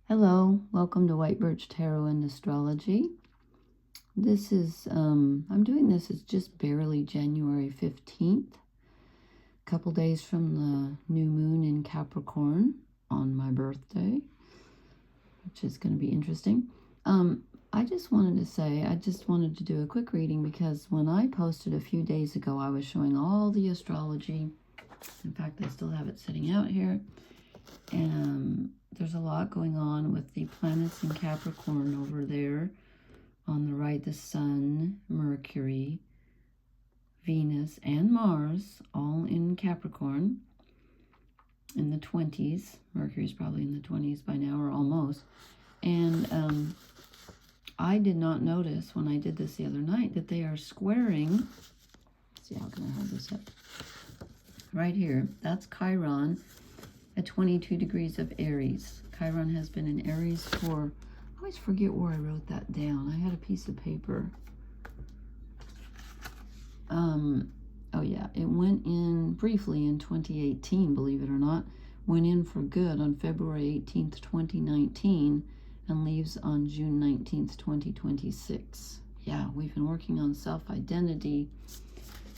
Hello, welcome to White Birch Tarot and Astrology. This is, I'm doing this, it's just barely January 15th, a couple days from the new moon in Capricorn on my birthday, which is going to be interesting. I just wanted to do a quick reading because when I posted a few days ago, I was showing all the astrology. In fact, I still have it sitting out here. And there's a lot going on with the planets in Capricorn over there. On the right, the Sun, Mercury, Venus, and Mars, all in Capricorn in the 20s. Mercury's probably in the 20s by now, or almost. And I did not notice when I did this the other night that they are squaring. Let's see, how can I hold this up? Right here, that's Chiron at 22 degrees of Aries. Chiron has been in Aries for, I always forget where I wrote that down. I had a piece of paper. Oh yeah, it went in briefly in 2018, believe it or not. Went in for good on February 18th, 2019, and leaves on June 19th, 2026. Yeah, we've been working on self-identity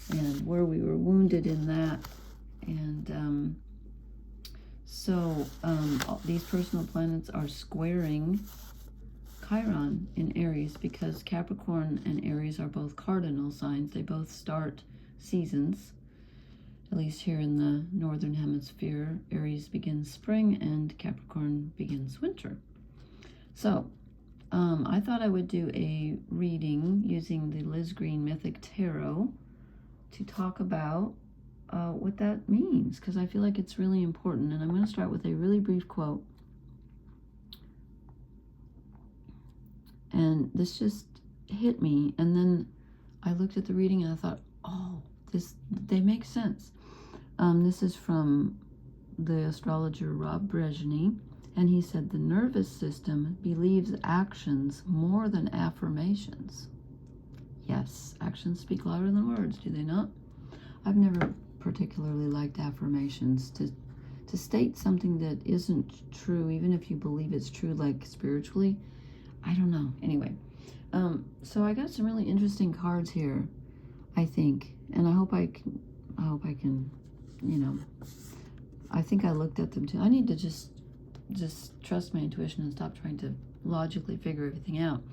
and where we were wounded in that. And so these personal planets are squaring Chiron in Aries because Capricorn and Aries are both cardinal signs. They both start seasons, at least here in the northern hemisphere. Aries begins spring and Capricorn begins winter. So I thought I would do a reading using the Liz Green Mythic Tarot to talk about what that means, because I feel like it's really important. And I'm going to start with a really brief quote. And this just hit me. And then I looked at the reading and I thought, oh, they make sense. This is from the astrologer Rob Brezhny. And he said, the nervous system believes actions more than affirmations. Yes, actions speak louder than words, do they not? I've never particularly liked affirmations to state something that isn't true, even if you believe it's true, like spiritually. I don't know. Anyway, so I got some really interesting cards here, I think, and I hope I can, you know, I think I looked at them too. I need to just trust my intuition and stop trying to logically figure everything out.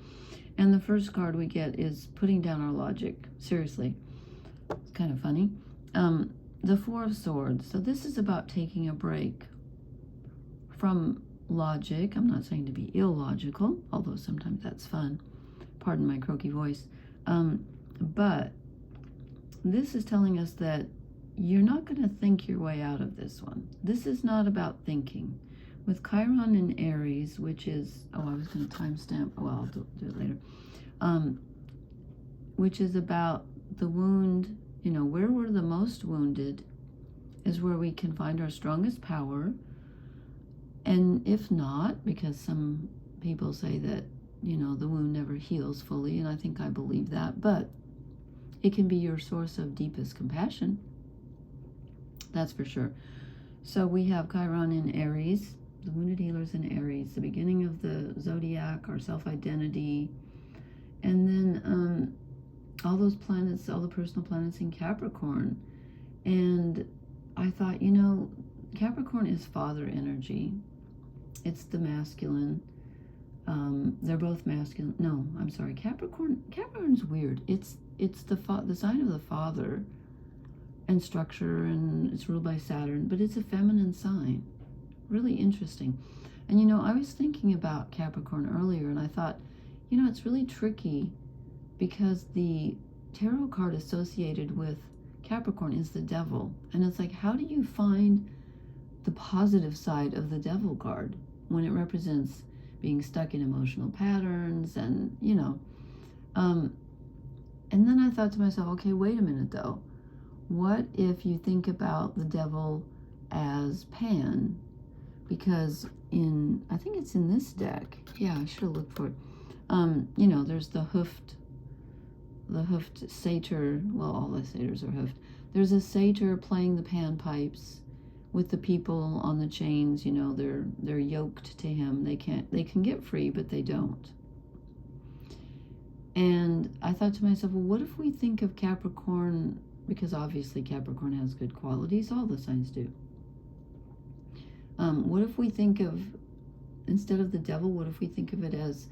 And the first card we get is putting down our logic. Seriously, it's kind of funny. The Four of Swords. So this is about taking a break from logic. I'm not saying to be illogical, although sometimes that's fun. Pardon my croaky voice. But this is telling us that you're not going to think your way out of this one. This is not about thinking. With Chiron in Aries, which is, I was going to timestamp. Well, I'll do it later. Which is about the wound. You know, where we're the most wounded is where we can find our strongest power. And if not, because some people say that, you know, the wound never heals fully, and I think I believe that, but it can be your source of deepest compassion. That's for sure. So we have Chiron in Aries, the wounded healers in Aries, the beginning of the zodiac, our self-identity, and then all those planets, all the personal planets in Capricorn. And I thought, you know, Capricorn is father energy. It's the masculine. They're both masculine. No, I'm sorry. Capricorn's weird. It's the sign of the father and structure, and it's ruled by Saturn, but it's a feminine sign. Really interesting. And you know, I was thinking about Capricorn earlier, and I thought, you know, it's really tricky because the tarot card associated with Capricorn is the devil. And it's like, how do you find the positive side of the devil card when it represents being stuck in emotional patterns and, you know. And then I thought to myself, okay, wait a minute though. What if you think about the devil as Pan? Because I think it's in this deck. Yeah, I should have looked for it. You know, there's the hoofed satyr. Well, all the satyrs are hoofed. There's a satyr playing the panpipes with the people on the chains, you know, they're yoked to him. They can get free, but they don't. And I thought to myself, well, what if we think of Capricorn, because obviously Capricorn has good qualities, all the signs do. What if we think of, instead of the devil, what if we think of it as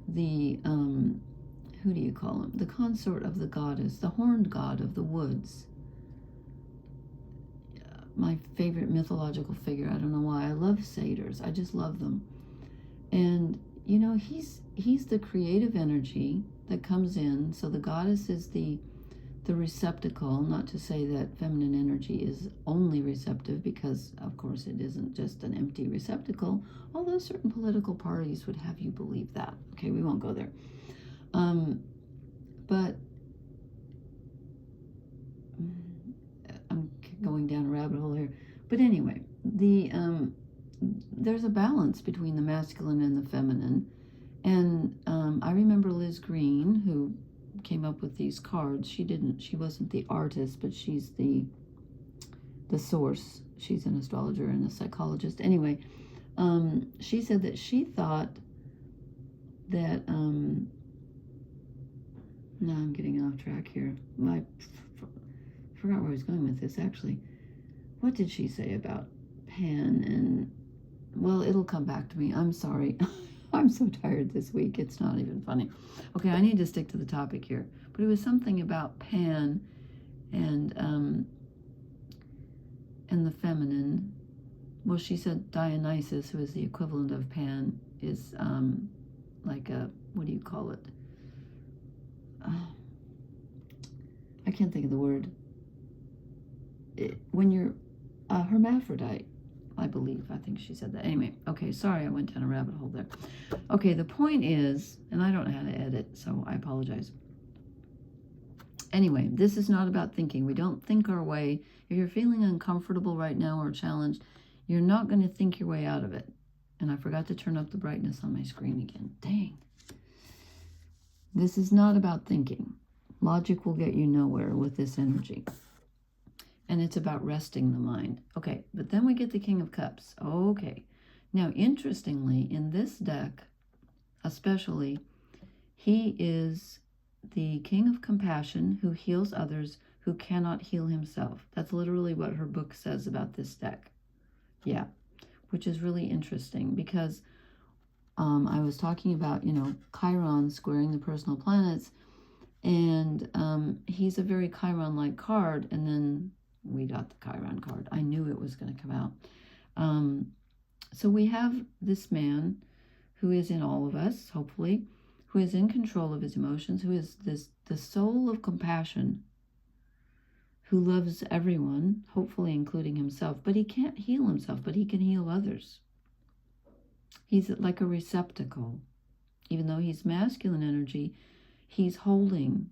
the, who do you call him? The consort of the goddess, the horned god of the woods. My favorite mythological figure. I don't know why. I love satyrs. I just love them. And, you know, he's the creative energy that comes in. So the goddess is the receptacle, not to say that feminine energy is only receptive, because of course it isn't just an empty receptacle, although certain political parties would have you believe that. Okay, we won't go there. But I'm going down a rabbit hole here. But anyway, there's a balance between the masculine and the feminine. And I remember Liz Green, who came up with these cards. She wasn't the artist, but she's the source. She's an astrologer and a psychologist. Anyway, she said that she thought that, no, I'm getting off track here. I forgot where I was going with this, actually. What did she say about Pan? And, well, it'll come back to me. I'm sorry. I'm so tired this week. It's not even funny. Okay, I need to stick to the topic here. But it was something about Pan and the feminine. Well, she said Dionysus, who is the equivalent of Pan, is like a, what do you call it? I can't think of the word. When you're a hermaphrodite, I believe. I think she said that. Anyway, okay, sorry, I went down a rabbit hole there. Okay, the point is, and I don't know how to edit, so I apologize. Anyway, this is not about thinking. We don't think our way. If you're feeling uncomfortable right now or challenged, you're not going to think your way out of it. And I forgot to turn up the brightness on my screen again. Dang. This is not about thinking. Logic will get you nowhere with this energy. And it's about resting the mind. Okay, but then we get the King of Cups. Okay. Now, interestingly, in this deck, especially, he is the King of Compassion who heals others who cannot heal himself. That's literally what her book says about this deck. Yeah, which is really interesting because I was talking about, you know, Chiron squaring the personal planets, and he's a very Chiron-like card, and then we got the Chiron card. I knew it was going to come out. So we have this man who is in all of us, hopefully, who is in control of his emotions, who is the soul of compassion, who loves everyone, hopefully including himself, but he can't heal himself, but he can heal others. He's like a receptacle. Even though he's masculine energy, he's holding,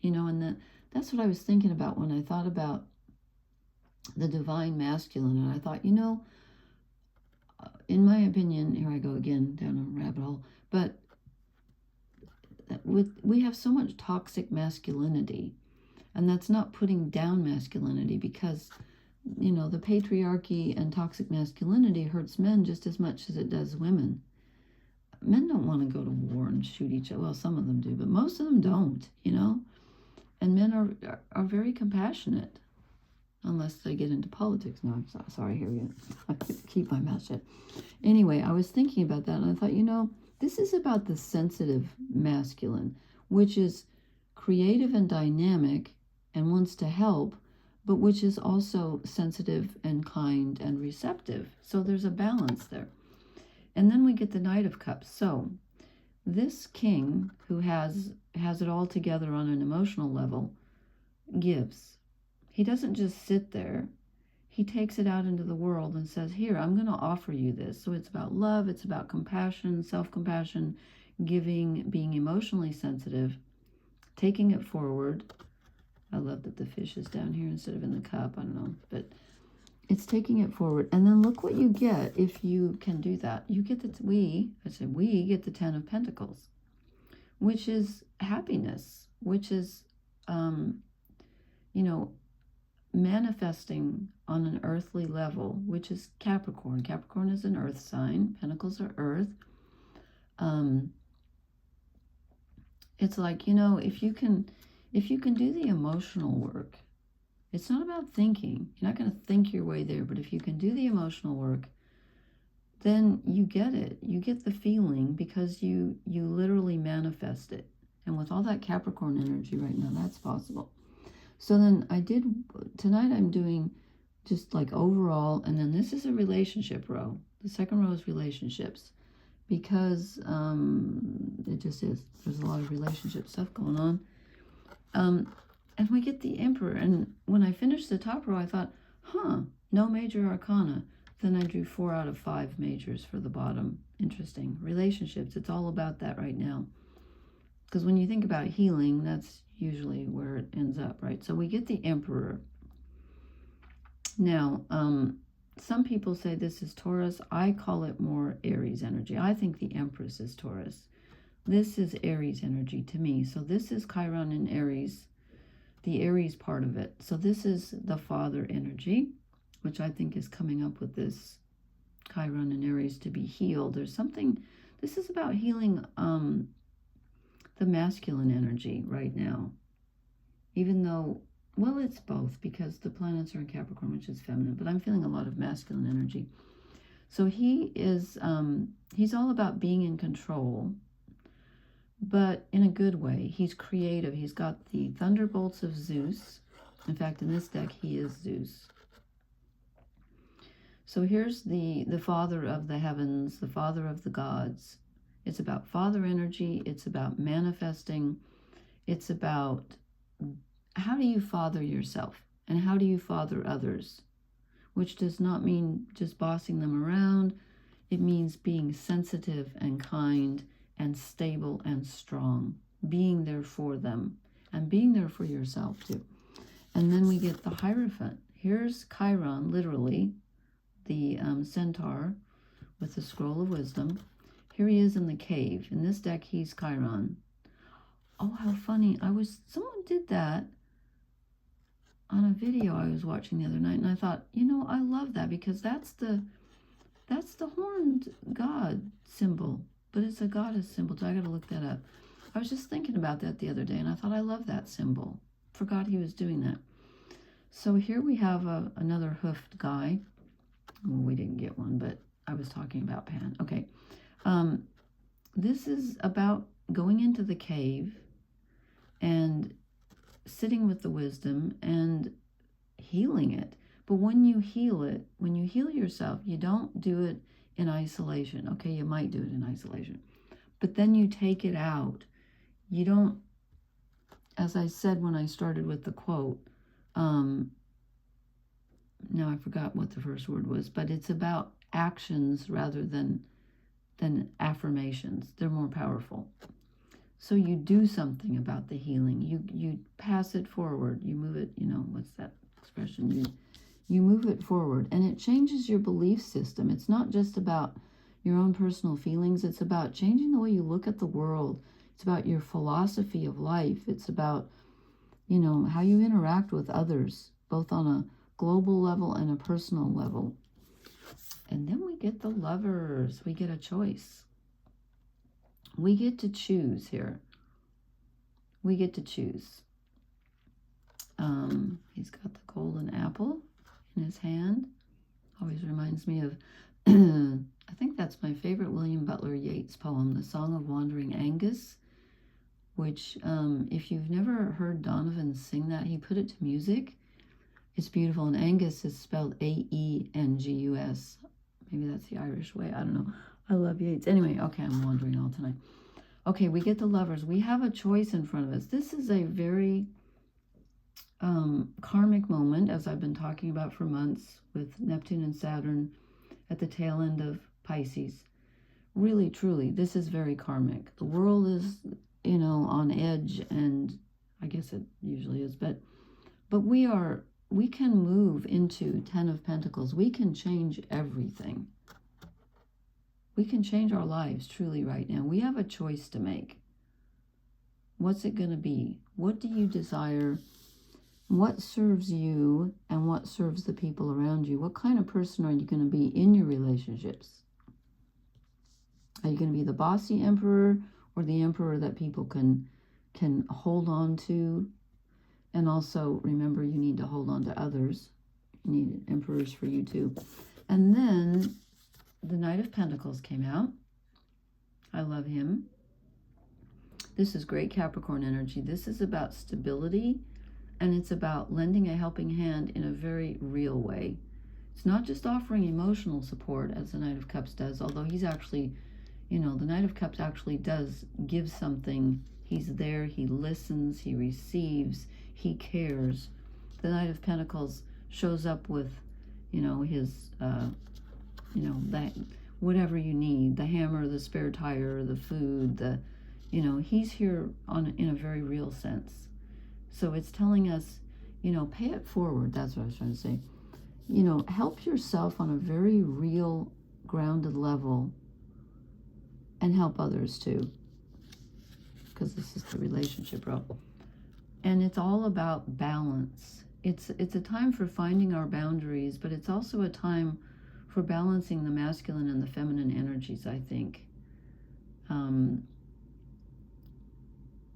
you know, and that's what I was thinking about when I thought about the divine masculine. And I thought, you know, in my opinion, here I go again down a rabbit hole, but we have so much toxic masculinity, and that's not putting down masculinity, because, you know, the patriarchy and toxic masculinity hurts men just as much as it does women. Men don't want to go to war and shoot each other. Well, some of them do, but most of them don't, you know. And men are very compassionate, unless they get into politics. No, I'm sorry, here we go. I keep my mouth shut. Anyway, I was thinking about that, and I thought, you know, this is about the sensitive masculine, which is creative and dynamic and wants to help, but which is also sensitive and kind and receptive. So there's a balance there. And then we get the Knight of Cups. So this king, who has it all together on an emotional level, gives. He doesn't just sit there. He takes it out into the world and says, here, I'm going to offer you this. So it's about love. It's about compassion, self-compassion, giving, being emotionally sensitive, taking it forward. I love that the fish is down here instead of in the cup. I don't know, but it's taking it forward. And then look what you get if you can do that. You get we get the 10 of Pentacles, which is happiness, which is, you know, manifesting on an earthly level, which is Capricorn. Capricorn is an earth sign. Pentacles are earth. It's like, if you can do the emotional work, it's not about thinking. You're not going to think your way there, but if you can do the emotional work, then you get it. You get the feeling because you literally manifest it. And with all that Capricorn energy right now, that's possible. So then tonight I'm doing just like overall, and then this is a relationship row. The second row is relationships, because it just is. There's a lot of relationship stuff going on. And we get the Emperor. And when I finished the top row, I thought, no major arcana. Then I drew 4 out of 5 majors for the bottom. Interesting. Relationships. It's all about that right now. Because when you think about healing, that's usually where it ends up, right? So we get the Emperor. Now, some people say this is Taurus. I call it more Aries energy. I think the Empress is Taurus. This is Aries energy to me. So this is Chiron in Aries, the Aries part of it. So this is the father energy, which I think is coming up with this Chiron in Aries to be healed. There's something, this is about healing the masculine energy right now. Even though, well, it's both, because the planets are in Capricorn, which is feminine, but I'm feeling a lot of masculine energy. So he is, he's all about being in control, but in a good way. He's creative. He's got the thunderbolts of Zeus. In fact, in this deck, he is Zeus. So here's the father of the heavens, the father of the gods. It's about father energy. It's about manifesting. It's about how do you father yourself and how do you father others, which does not mean just bossing them around. It means being sensitive and kind and stable and strong, being there for them and being there for yourself too. And then we get the Hierophant. Here's Chiron, literally, the centaur with the scroll of wisdom. Here he is in the cave. In this deck, he's Chiron. Oh, how funny. Someone did that on a video I was watching the other night, and I thought, I love that, because that's the horned god symbol, but it's a goddess symbol, so I gotta look that up. I was just thinking about that the other day, and I thought, I love that symbol. Forgot he was doing that. So here we have another hoofed guy. Well, we didn't get one, but I was talking about Pan. Okay. This is about going into the cave and sitting with the wisdom and healing it. But when you heal it, when you heal yourself, you don't do it in isolation. Okay, you might do it in isolation, but then you take it out. You don't, as I said when I started with the quote, now I forgot what the first word was, but it's about actions rather than affirmations. They're more powerful. So you do something about the healing. You pass it forward. You move it, what's that expression? You move it forward, and it changes your belief system. It's not just about your own personal feelings. It's about changing the way you look at the world. It's about your philosophy of life. It's about, how you interact with others, both on a global level and a personal level. And then we get the Lovers. We get a choice. We get to choose here. We get to choose. He's got the golden apple in his hand. Always reminds me of, I think that's my favorite William Butler Yeats poem, The Song of Wandering Angus, which if you've never heard Donovan sing that, he put it to music. It's beautiful. And Angus is spelled A-E-N-G-U-S. Maybe that's the Irish way. I don't know. I love Yeats. Anyway, okay, I'm wandering all tonight. Okay, we get the Lovers. We have a choice in front of us. This is a very karmic moment, as I've been talking about for months, with Neptune and Saturn at the tail end of Pisces. Really, truly, this is very karmic. The world is, on edge, and I guess it usually is, but we can move into 10 of Pentacles. We can change everything. We can change our lives truly right now. We have a choice to make. What's it going to be? What do you desire what serves you and what serves the people around you. What kind of person are you going to be in your relationships? Are you going to be the bossy emperor, or the emperor that people can hold on to? And also remember, you need to hold on to others. You need emperors for you too. And then the Knight of Pentacles came out. I love him. This is great Capricorn energy. This is about stability, and it's about lending a helping hand in a very real way. It's not just offering emotional support as the Knight of Cups does, although he's actually, the Knight of Cups actually does give something. He's there, he listens, he receives, he cares. The Knight of Pentacles shows up with, his, that whatever you need, the hammer, the spare tire, the food, he's here in a very real sense. So it's telling us, pay it forward. That's what I was trying to say. Help yourself on a very real, grounded level, and help others too, because this is the relationship role. And it's all about balance. It's a time for finding our boundaries, but it's also a time for balancing the masculine and the feminine energies, I think.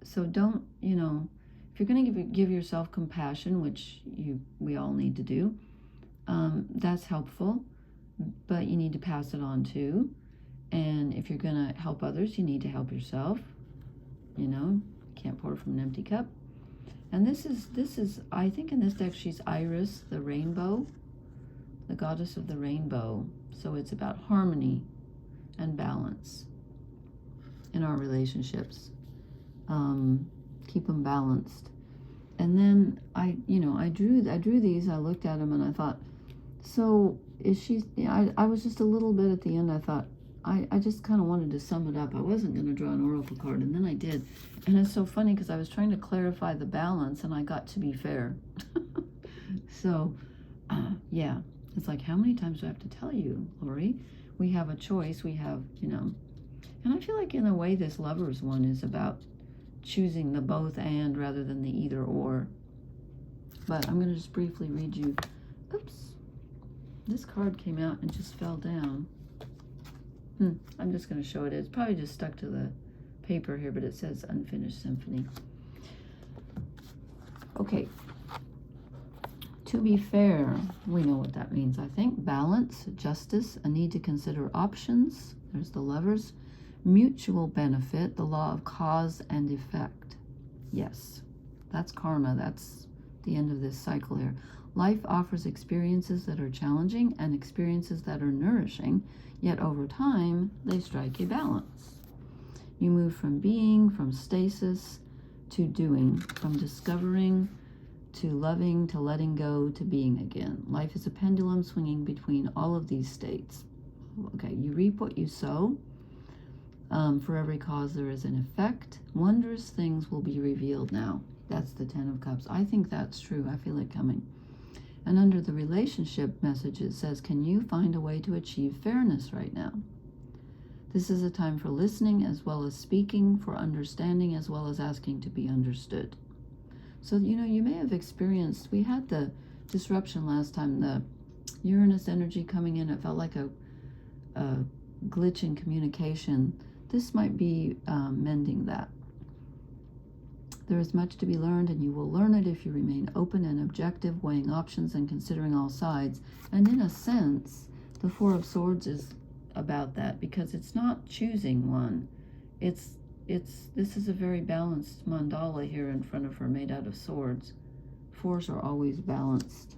So don't, if you're going to give yourself compassion, which we all need to do, that's helpful, but you need to pass it on too. And if you're going to help others, you need to help yourself. Can't pour from an empty cup. And this is, I think in this deck, she's Iris, the rainbow, the goddess of the rainbow. So it's about harmony and balance in our relationships. Keep them balanced. And then I drew these. I looked at them and I thought, so is she? I was just a little bit at the end. I thought I just kind of wanted to sum it up. I wasn't going to draw an oracle card, and then I did. And it's so funny because I was trying to clarify the balance, and I got to be fair. So, yeah, it's like, how many times do I have to tell you, Lori? We have a choice. We have, and I feel like in a way this Lovers one is about choosing the both and rather than the either or. But I'm going to just briefly read you. Oops. This card came out and just fell down. I'm just going to show it. It's probably just stuck to the paper here, but it says Unfinished Symphony. Okay. To be fair, we know what that means, I think. Balance, justice, a need to consider options. There's the Lovers. Mutual benefit, the law of cause and effect. Yes, that's karma. That's the end of this cycle here. Life offers experiences that are challenging and experiences that are nourishing, yet over time, they strike a balance. You move from being, from stasis to doing, from discovering to loving, to letting go, to being again. Life is a pendulum swinging between all of these states. Okay, you reap what you sow. For every cause there is an effect. Wondrous things will be revealed now. That's the Ten of Cups. I think that's true. I feel it coming. And under the relationship message, it says, can you find a way to achieve fairness right now? This is a time for listening as well as speaking, for understanding as well as asking to be understood. So, you may have experienced, we had the disruption last time, the Uranus energy coming in. It felt like a glitch in communication. This might be mending that. There is much to be learned, and you will learn it if you remain open and objective, weighing options and considering all sides. And in a sense, the Four of Swords is about that, because it's not choosing one. This is a very balanced mandala here in front of her, made out of swords. Fours are always balanced.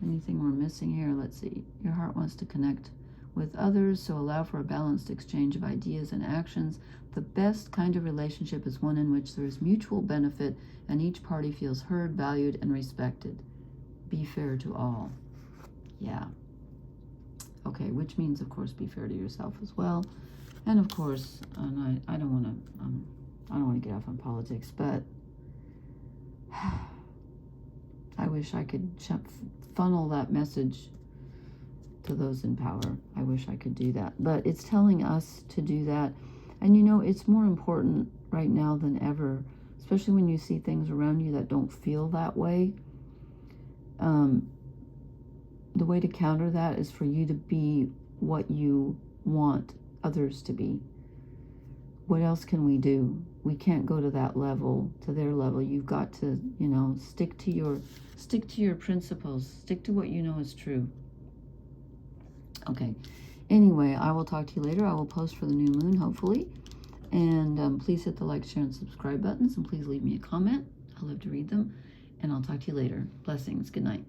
Anything we're missing here? Let's see. Your heart wants to connect with others, so allow for a balanced exchange of ideas and actions. The best kind of relationship is one in which there is mutual benefit and each party feels heard, valued, and respected. Be fair to all. Yeah. Okay, which means, of course, be fair to yourself as well. And of course, and I don't want to get off on politics, but I wish I could funnel that message to those in power. I wish I could do that. But it's telling us to do that. And it's more important right now than ever especially when you see things around you that don't feel that way. The way to counter that is for you to be what you want others to be. What else can we do? We can't go to that level, to their level. You've got to, you know, stick to your principles. Stick to what you know is true. Okay. Anyway, I will talk to you later. I will post for the new moon, hopefully. And please hit the like, share, and subscribe buttons. And please leave me a comment. I love to read them. And I'll talk to you later. Blessings. Good night.